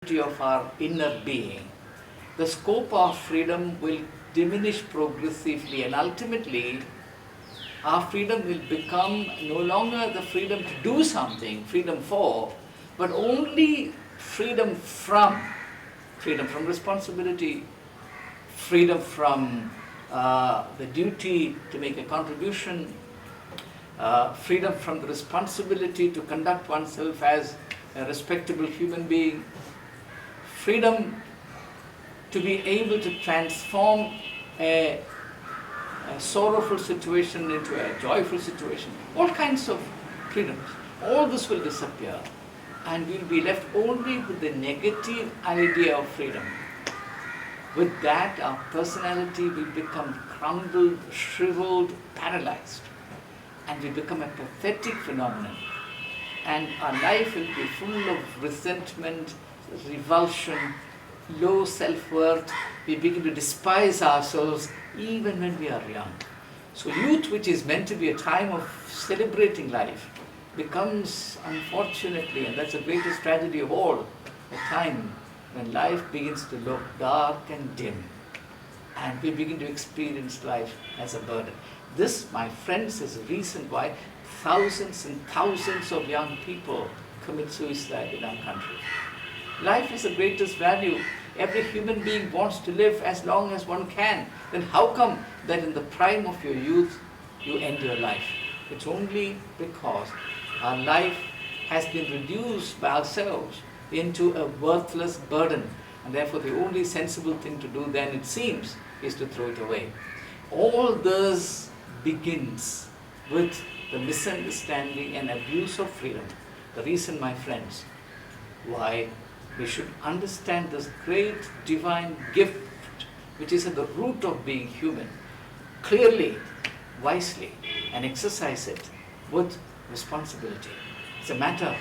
of our inner being, the scope of freedom will diminish progressively, and ultimately our freedom will become no longer the freedom to do something, freedom for, but only freedom from responsibility, freedom from the duty to make a contribution, freedom from the responsibility to conduct oneself as a respectable human being, freedom to be able to transform a sorrowful situation into a joyful situation, all kinds of freedoms. All this will disappear, and we'll be left only with the negative idea of freedom. With that, our personality will become crumbled, shriveled, paralyzed, and we become a pathetic phenomenon. And our life will be full of resentment, revulsion, low self-worth. We begin to despise ourselves even when we are young. So youth, which is meant to be a time of celebrating life, becomes, unfortunately, and that's the greatest tragedy of all, a time when life begins to look dark and dim, and we begin to experience life as a burden. This, my friends, is the reason why thousands and thousands of young people commit suicide in our country. Life is the greatest value. Every human being wants to live as long as one can. Then how come that in the prime of your youth you end your life? It's only because our life has been reduced by ourselves into a worthless burden, and therefore the only sensible thing to do then, it seems, is to throw it away. All this begins with the misunderstanding and abuse of freedom. The reason, my friends, why we should understand this great divine gift which is at the root of being human clearly, wisely, and exercise it with responsibility. It's a matter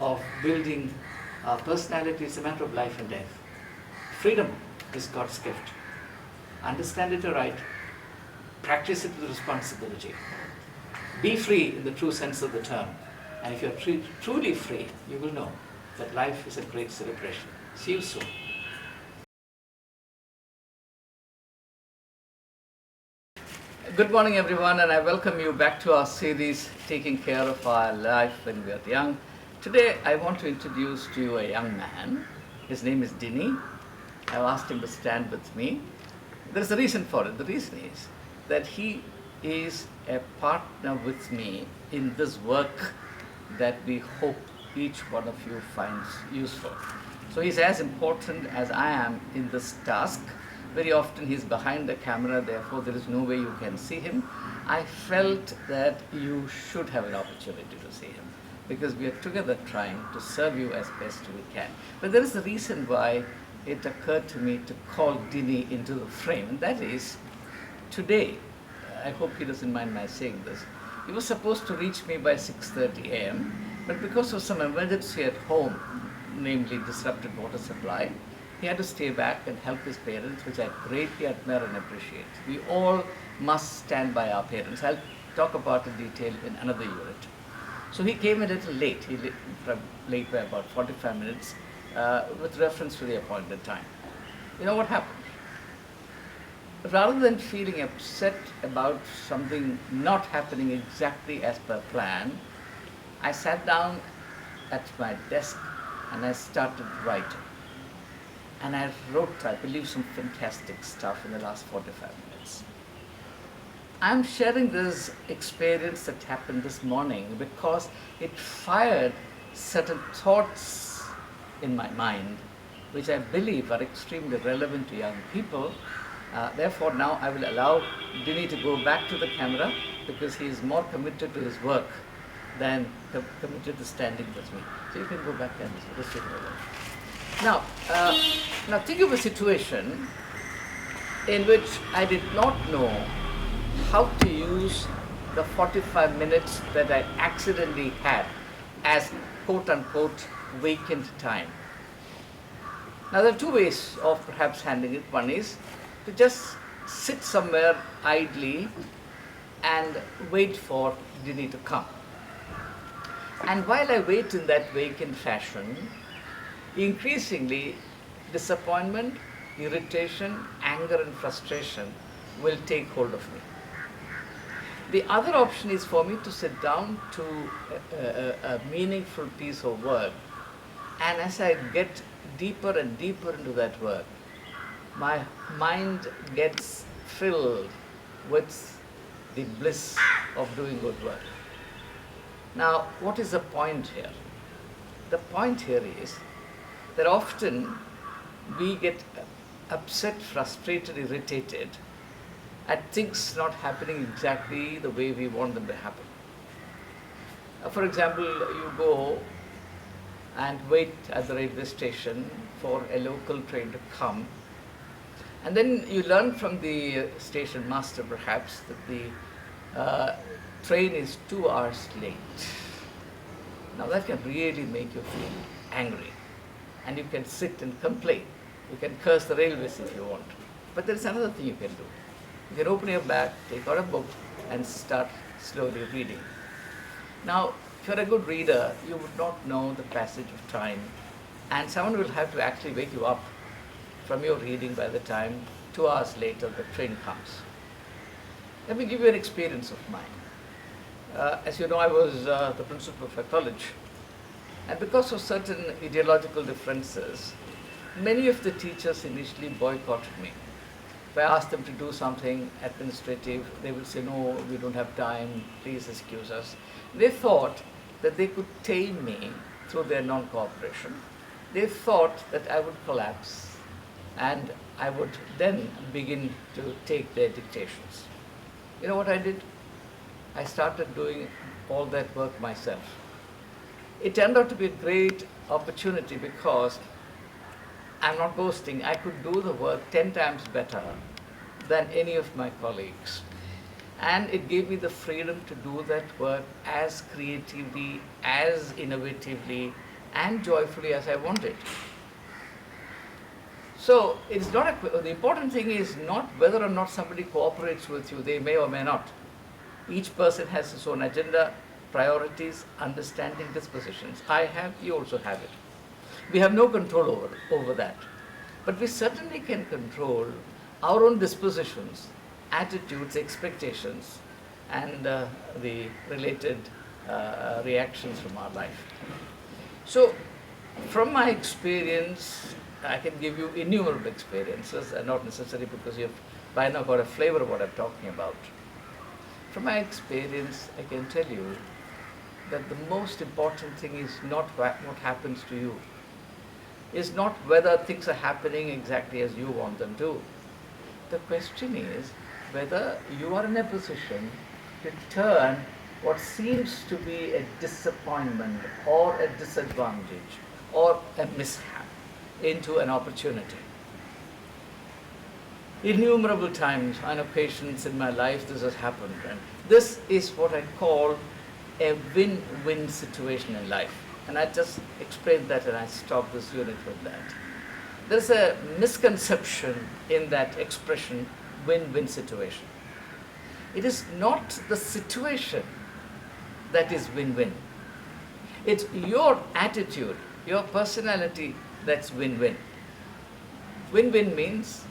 of building our personality, it's a matter of life and death. Freedom is God's gift. Understand it aright, practice it with responsibility. Be free in the true sense of the term. And if you're truly free, you will know that life is a great celebration. See you soon. Good morning, everyone, and I welcome you back to our series, Taking Care of Our Life When We Are Young. Today, I want to introduce to you a young man. His name is Dini. I've asked him to stand with me. There's a reason for it. The reason is that he is a partner with me in this work that we hope each one of you finds useful. So he's as important as I am in this task. Very often he's behind the camera, therefore there is no way you can see him. I felt that you should have an opportunity to see him, because we are together trying to serve you as best we can. But there is a reason why it occurred to me to call Dini into the frame, and that is, today, I hope he doesn't mind my saying this, he was supposed to reach me by 6:30 a.m., but because of some emergency at home, namely disrupted water supply, he had to stay back and help his parents, which I greatly admire and appreciate. We all must stand by our parents. I'll talk about it in detail in another unit. So he came a little late. He late by about 45 minutes with reference to the appointed time. You know what happened? Rather than feeling upset about something not happening exactly as per plan, I sat down at my desk and I started writing. And I wrote, I believe, some fantastic stuff in the last 45 minutes. I'm sharing this experience that happened this morning because it fired certain thoughts in my mind, which I believe are extremely relevant to young people. Therefore, now I will allow Dini to go back to the camera, because he is more committed to his work than committed to standing with me. So you can go back and just sit over. Now think of a situation in which I did not know how to use the 45 minutes that I accidentally had as quote-unquote vacant time. Now there are two ways of perhaps handling it. One is to just sit somewhere idly and wait for Dini to come. And while I wait in that vacant fashion, increasingly disappointment, irritation, anger and frustration will take hold of me. The other option is for me to sit down to a meaningful piece of work, and as I get deeper and deeper into that work, my mind gets filled with the bliss of doing good work. Now, what is the point here? The point here is that often we get upset, frustrated, irritated at things not happening exactly the way we want them to happen. For example, you go and wait at the railway station for a local train to come, and then you learn from the station master perhaps that the train is 2 hours late. Now that can really make you feel angry, and you can sit and complain. You can curse the railways if you want. But there is another thing you can do. You can open your bag, take out a book, and start slowly reading. Now, if you're a good reader, you would not know the passage of time, and someone will have to actually wake you up from your reading by the time 2 hours later the train comes. Let me give you an experience of mine. As you know, I was the principal of a college, and because of certain ideological differences, many of the teachers initially boycotted me. If I asked them to do something administrative, they would say, no, we don't have time, please excuse us. They thought that they could tame me through their non-cooperation. They thought that I would collapse and I would then begin to take their dictations. You know what I did? I started doing all that work myself. It turned out to be a great opportunity because I'm not boasting, I could do the work 10 times better than any of my colleagues. And it gave me the freedom to do that work as creatively, as innovatively, and joyfully as I wanted. So it's not the important thing is not whether or not somebody cooperates with you, they may or may not. Each person has his own agenda, priorities, understanding, dispositions. I have, you also have it. We have no control over that. But we certainly can control our own dispositions, attitudes, expectations, and the related reactions from our life. So, from my experience, I can give you innumerable experiences, and not necessarily because you've by now got a flavor of what I'm talking about. From my experience, I can tell you that the most important thing is not what happens to you, is not whether things are happening exactly as you want them to. The question is whether you are in a position to turn what seems to be a disappointment or a disadvantage or a mishap into an opportunity. Innumerable times on occasions in my life this has happened, and this is what I call a win-win situation in life. And I just explained that and I stopped this unit with that. There's a misconception in that expression, win-win situation. It is not the situation that is win-win. It's your attitude, your personality that's win-win. Win-win means,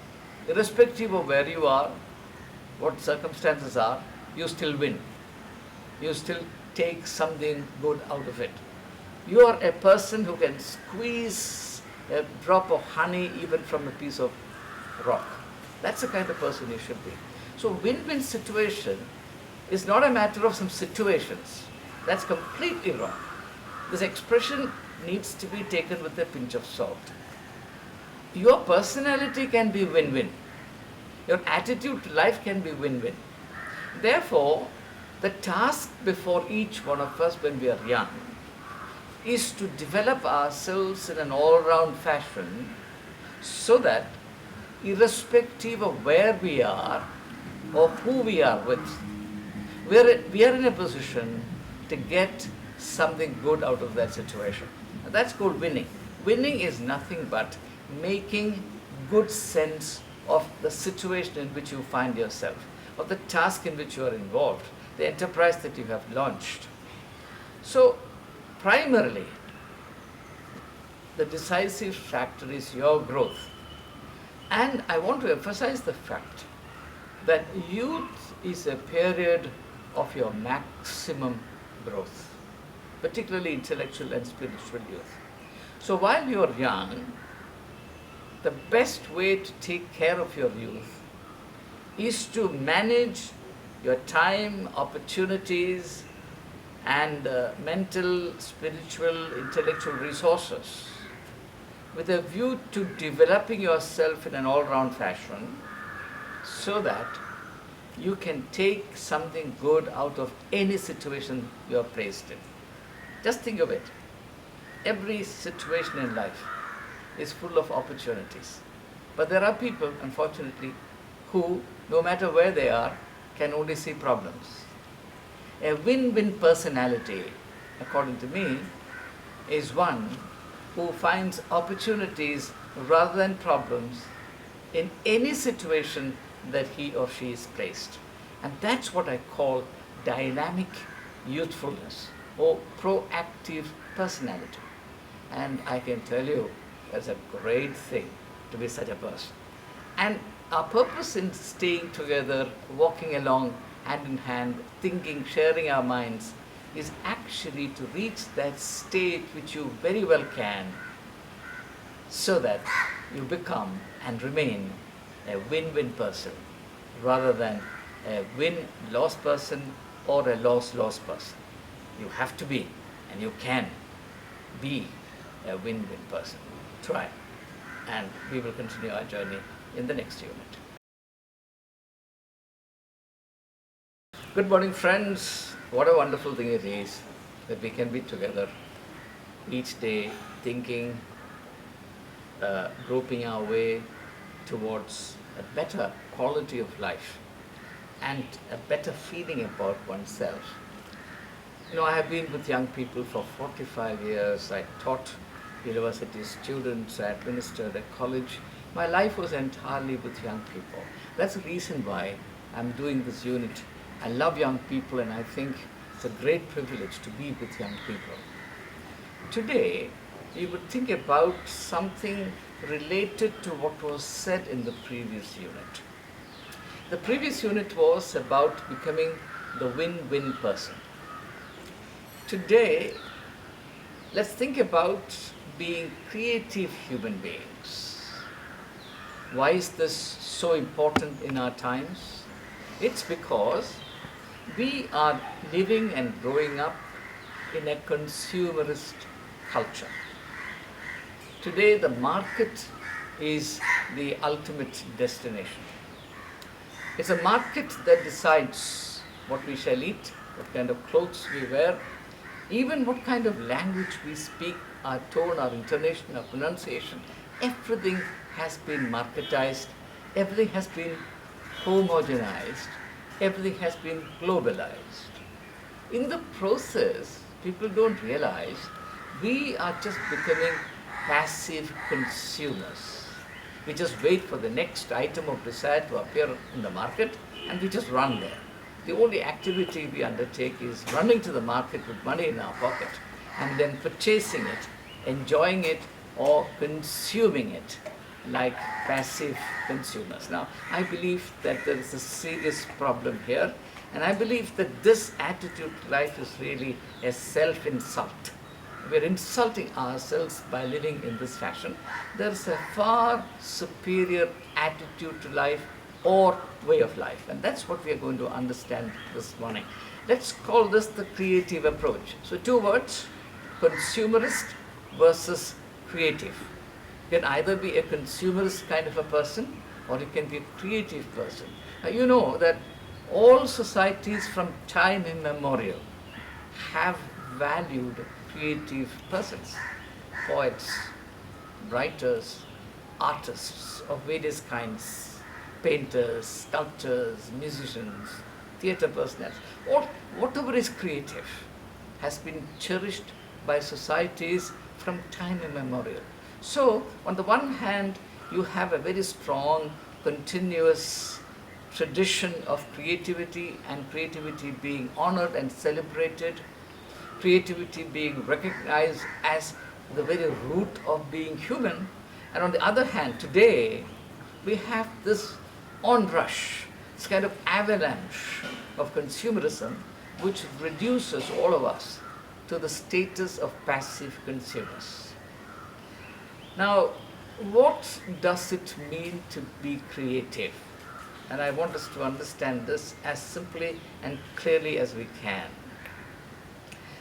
irrespective of where you are, what circumstances are, you still win. You still take something good out of it. You are a person who can squeeze a drop of honey even from a piece of rock. That's the kind of person you should be. So win-win situation is not a matter of some situations. That's completely wrong. This expression needs to be taken with a pinch of salt. Your personality can be win-win. Your attitude to life can be win-win. Therefore, the task before each one of us when we are young is to develop ourselves in an all-round fashion so that irrespective of where we are or who we are with, we are in a position to get something good out of that situation. And that's called winning. Winning is nothing but making good sense of the situation in which you find yourself, of the task in which you are involved, the enterprise that you have launched. So, primarily, the decisive factor is your growth. And I want to emphasize the fact that youth is a period of your maximum growth, particularly intellectual and spiritual youth. So while you are young, the best way to take care of your youth is to manage your time, opportunities, and mental, spiritual, intellectual resources with a view to developing yourself in an all-round fashion so that you can take something good out of any situation you are placed in. Just think of it. Every situation in life is full of opportunities. But there are people, unfortunately, who, no matter where they are, can only see problems. A win-win personality, according to me, is one who finds opportunities rather than problems in any situation that he or she is placed. And that's what I call dynamic youthfulness or proactive personality. And I can tell you, that's a great thing to be such a person. And our purpose in staying together, walking along hand in hand, thinking, sharing our minds, is actually to reach that state which you very well can, so that you become and remain a win-win person rather than a win-loss person or a loss-loss person. You have to be, and you can be, a win-win person. Try, and we will continue our journey in the next unit. Good morning, friends. What a wonderful thing it is that we can be together each day, thinking, groping our way towards a better quality of life and a better feeling about oneself. You know, I have been with young people for 45 years. I taught university students, I administered a college. My life was entirely with young people. That's the reason why I'm doing this unit. I love young people, and I think it's a great privilege to be with young people. Today, we would think about something related to what was said in the previous unit. The previous unit was about becoming the win-win person. Today, let's think about being creative human beings. Why is this so important in our times? It's because we are living and growing up in a consumerist culture. Today, the market is the ultimate destination. It's a market that decides what we shall eat, what kind of clothes we wear, even what kind of language we speak, our tone, our intonation, our pronunciation. Everything has been marketized, everything has been homogenized, everything has been globalized. In the process, people don't realize we are just becoming passive consumers. We just wait for the next item of desire to appear in the market and we just run there. The only activity we undertake is running to the market with money in our pocket and then purchasing it, enjoying it, or consuming it like passive consumers. Now, I believe that there is a serious problem here, and I believe that this attitude to life is really a self-insult. We're insulting ourselves by living in this fashion. There's a far superior attitude to life or way of life, and that's what we are going to understand this morning. Let's call this the creative approach. So, two words: consumerist versus creative. You can either be a consumerist kind of a person or you can be a creative person. Now, you know that all societies from time immemorial have valued creative persons, poets, writers, artists of various kinds, painters, sculptors, musicians, theatre personalities. Whatever is creative has been cherished by societies from time immemorial. So, on the one hand, you have a very strong, continuous tradition of creativity, and creativity being honored and celebrated, creativity being recognized as the very root of being human. And on the other hand, today, we have this onrush, this kind of avalanche of consumerism, which reduces all of us to the status of passive consumers. Now, what does it mean to be creative? And I want us to understand this as simply and clearly as we can.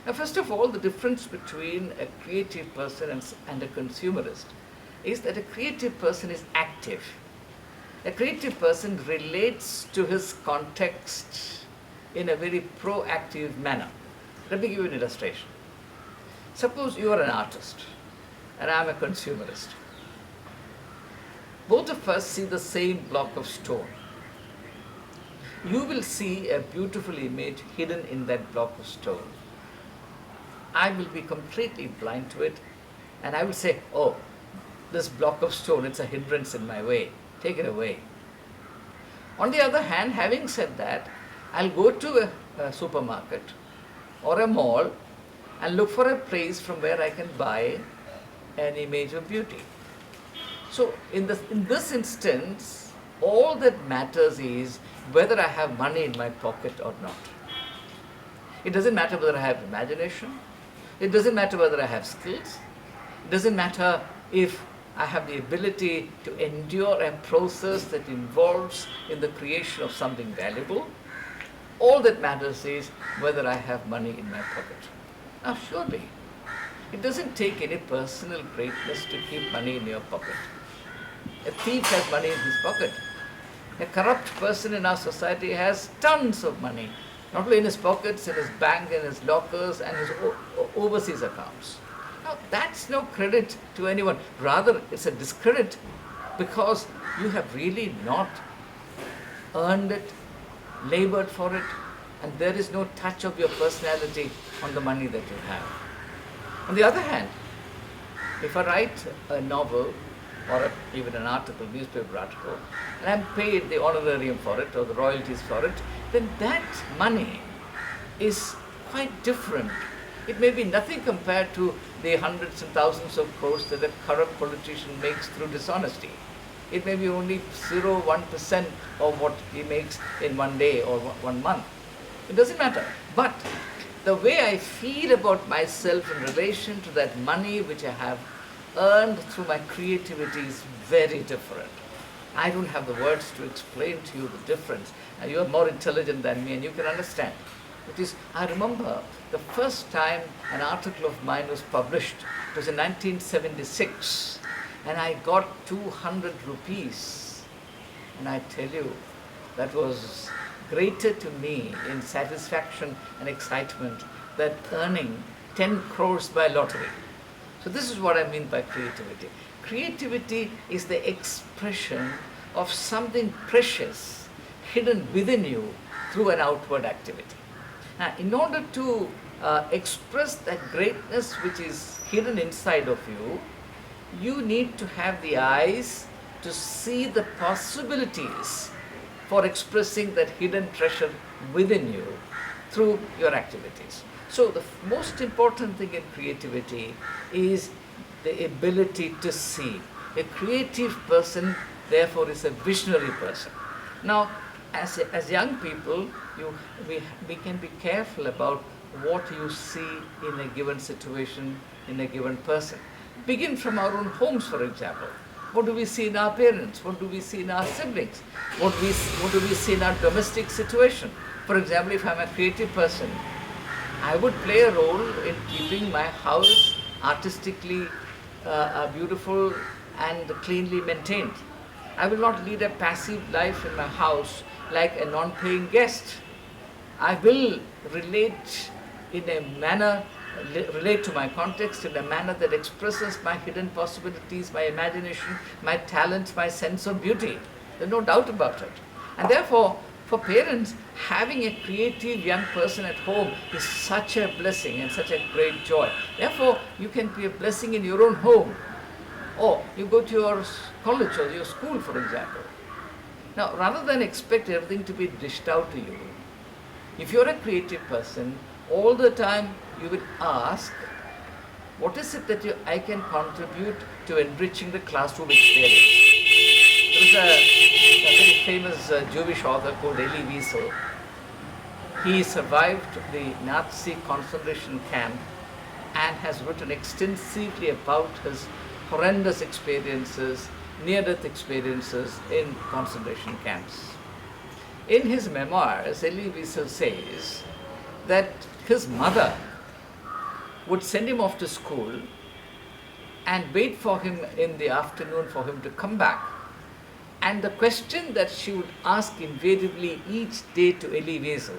Now, first of all, the difference between a creative person and a consumerist is that a creative person is active. A creative person relates to his context in a very proactive manner. Let me give you an illustration. Suppose you are an artist and I am a consumerist. Both of us see the same block of stone. You will see a beautiful image hidden in that block of stone. I will be completely blind to it, and I will say, oh, this block of stone, it's a hindrance in my way. Take it away. On the other hand, having said that, I'll go to a supermarket or a mall and look for a place from where I can buy an image of beauty. So in this instance, all that matters is whether I have money in my pocket or not. It doesn't matter whether I have imagination. It doesn't matter whether I have skills. It doesn't matter if I have the ability to endure a process that involves in the creation of something valuable. All that matters is whether I have money in my pocket. Now surely, it doesn't take any personal greatness to keep money in your pocket. A thief has money in his pocket. A corrupt person in our society has tons of money, not only in his pockets, in his bank, in his lockers, and his overseas accounts. Now, that's no credit to anyone. Rather, it's a discredit because you have really not earned it, labored for it, and there is no touch of your personality on the money that you have. On the other hand, if I write a novel or even an article, newspaper article, and I'm paid the honorarium for it or the royalties for it, then that money is quite different. It may be nothing compared to the hundreds and thousands of crores that a corrupt politician makes through dishonesty. It may be only 0.1% of what he makes in one day or 1 month. It doesn't matter. But the way I feel about myself in relation to that money which I have earned through my creativity is very different. I don't have the words to explain to you the difference. You are more intelligent than me and you can understand. It is, I remember the first time an article of mine was published. It was in 1976 and I got 200 rupees. And I tell you, that was greater to me in satisfaction and excitement than earning 10 crores by lottery. So this is what I mean by creativity. Creativity is the expression of something precious hidden within you through an outward activity. Now, in order to express that greatness which is hidden inside of you, you need to have the eyes to see the possibilities for expressing that hidden treasure within you through your activities. So the most important thing in creativity is the ability to see. A creative person, therefore, is a visionary person. Now, as young people, we can be careful about what you see in a given situation, in a given person. Begin from our own homes, for example. What do we see in our parents? What do we see in our siblings? What do we see in our domestic situation? For example, if I'm a creative person, I would play a role in keeping my house artistically beautiful and cleanly maintained. I will not lead a passive life in my house like a non-paying guest. I will relate in a manner, relate to my context in a manner that expresses my hidden possibilities, my imagination, my talents, my sense of beauty. There's no doubt about it. And therefore, for parents, having a creative young person at home is such a blessing and such a great joy. Therefore, you can be a blessing in your own home. Or you go to your college or your school, for example. Now, rather than expect everything to be dished out to you, if you're a creative person, all the time you will ask, What is it that I can contribute to enriching the classroom experience? There is a very famous Jewish author called Elie Wiesel. He survived the Nazi concentration camp and has written extensively about his horrendous experiences, near-death experiences in concentration camps. In his memoirs, Elie Wiesel says that his mother would send him off to school and wait for him in the afternoon for him to come back. And the question that she would ask invariably each day to Elie Wiesel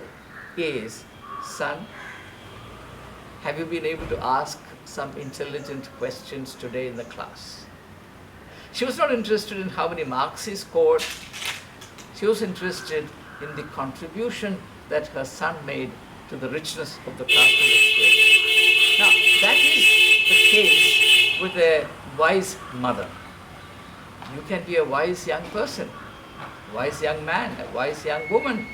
is, "Son, have you been able to ask some intelligent questions today in the class?" She was not interested in how many marks he scored. She was interested in the contribution that her son made to the richness of the classroom experience. Now, that is the case with a wise mother. You can be a wise young person, a wise young man, a wise young woman.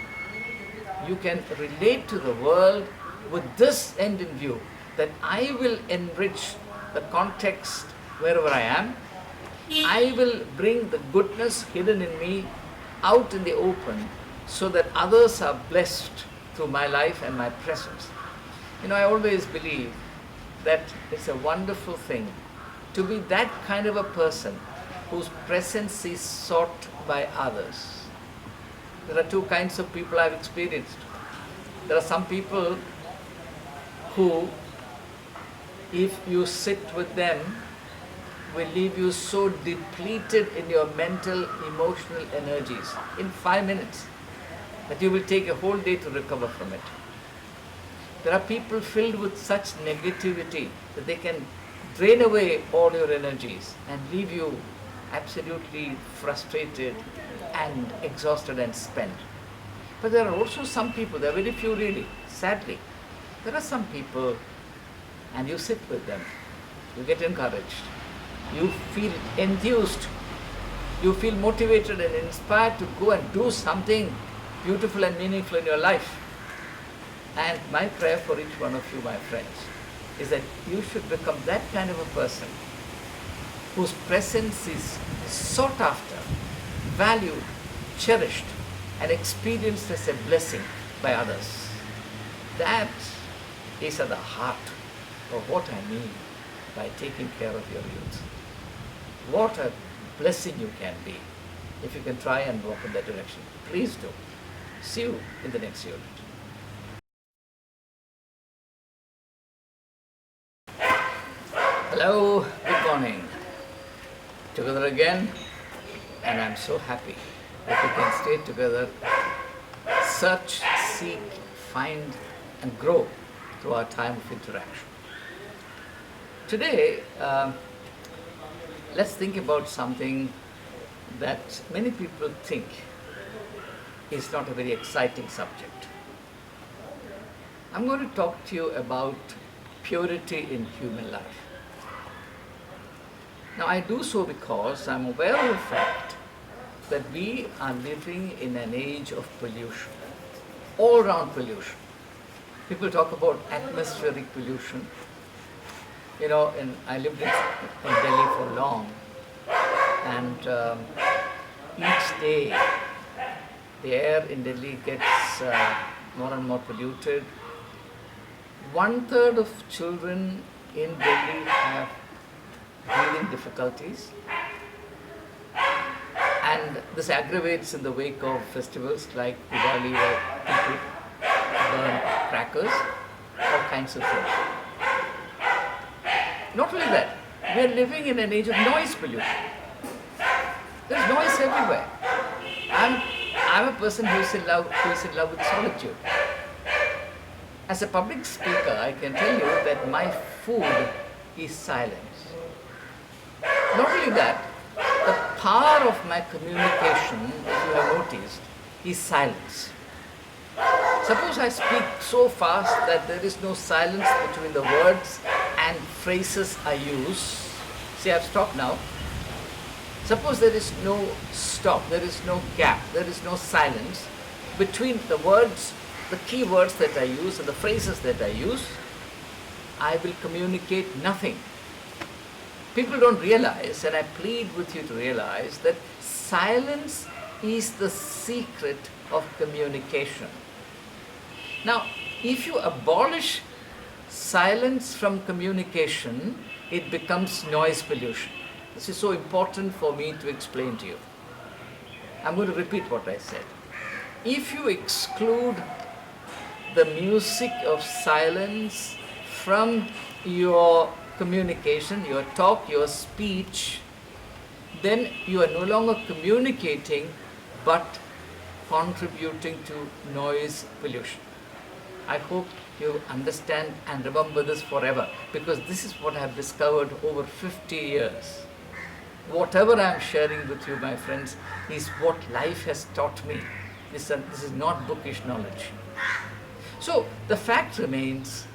You can relate to the world with this end in view, that I will enrich the context wherever I am. I will bring the goodness hidden in me out in the open so that others are blessed through my life and my presence. I always believe that it's a wonderful thing to be that kind of a person whose presence is sought by others. There are two kinds of people I've experienced. There are some people who, if you sit with them, will leave you so depleted in your mental, emotional energies in 5 minutes that you will take a whole day to recover from it. There are people filled with such negativity that they can drain away all your energies and leave you absolutely frustrated and exhausted and spent. But there are also some people, there are very few really, sadly. There are some people, and you sit with them, you get encouraged, you feel enthused, you feel motivated and inspired to go and do something beautiful and meaningful in your life. And my prayer for each one of you, my friends, is that you should become that kind of a person whose presence is sought after, valued, cherished, and experienced as a blessing by others. That is at the heart of what I mean by taking care of your youth. What a blessing you can be if you can try and walk in that direction. Please do. See you in the next unit. Hello, good morning. Together again, and I'm so happy that we can stay together, search, seek, find, and grow through our time of interaction. Today, let's think about something that many people think is not a very exciting subject. I'm going to talk to you about purity in human life. Now, I do so because I'm aware of the fact that we are living in an age of pollution, all-round pollution. People talk about atmospheric pollution. I lived in Delhi for long, and each day the air in Delhi gets more and more polluted. 1/3 of children in Delhi have breathing difficulties, and this aggravates in the wake of festivals like Diwali, where people burn crackers, all kinds of things. Not only that, we are living in an age of noise pollution. There's noise everywhere. I'm a person who is in love with solitude. As a public speaker, I can tell you that my food is silence. Not only that, the power of my communication, if you have noticed, is silence. Suppose I speak so fast that there is no silence between the words and phrases I use. See, I've stopped now. Suppose there is no stop, there is no gap, there is no silence between the words, the key words that I use and the phrases that I use. I will communicate nothing. People don't realize, and I plead with you to realize, that silence is the secret of communication. Now, if you abolish silence from communication, it becomes noise pollution. This is so important for me to explain to you. I'm going to repeat what I said. If you exclude the music of silence from your communication, your talk, your speech, then you are no longer communicating but contributing to noise pollution. I hope you understand and remember this forever, because this is what I have discovered over 50 years. Whatever I am sharing with you, my friends, is what life has taught me. This is not bookish knowledge. So the fact remains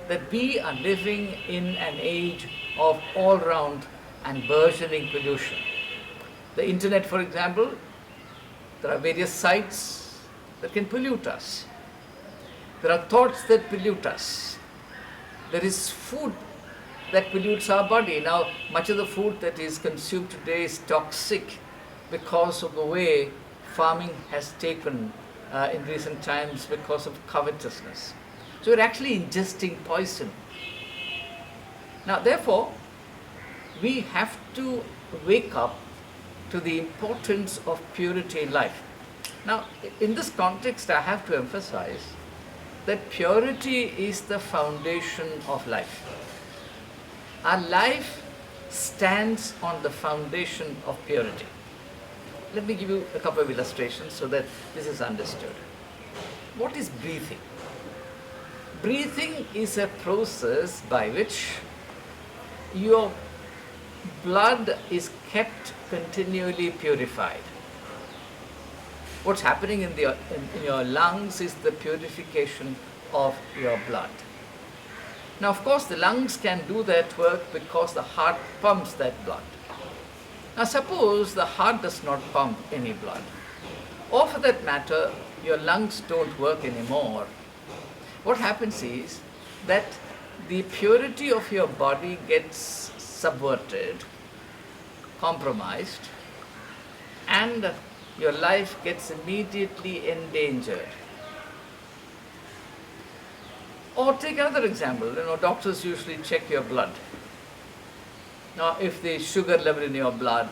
that we are living in an age of all-round and burgeoning pollution. The internet, for example, there are various sites that can pollute us. There are thoughts that pollute us. There is food that pollutes our body. Now, much of the food that is consumed today is toxic because of the way farming has taken in recent times because of covetousness. So we're actually ingesting poison. Now, therefore, we have to wake up to the importance of purity in life. Now, in this context, I have to emphasize that purity is the foundation of life. Our life stands on the foundation of purity. Let me give you a couple of illustrations so that this is understood. What is breathing? Breathing is a process by which your blood is kept continually purified. What's happening in your lungs is the purification of your blood. Now, of course, the lungs can do that work because the heart pumps that blood. Now, suppose the heart does not pump any blood, or for that matter, your lungs don't work anymore. What happens is that the purity of your body gets subverted, compromised, and your life gets immediately endangered. Or take another example, doctors usually check your blood. Now, if the sugar level in your blood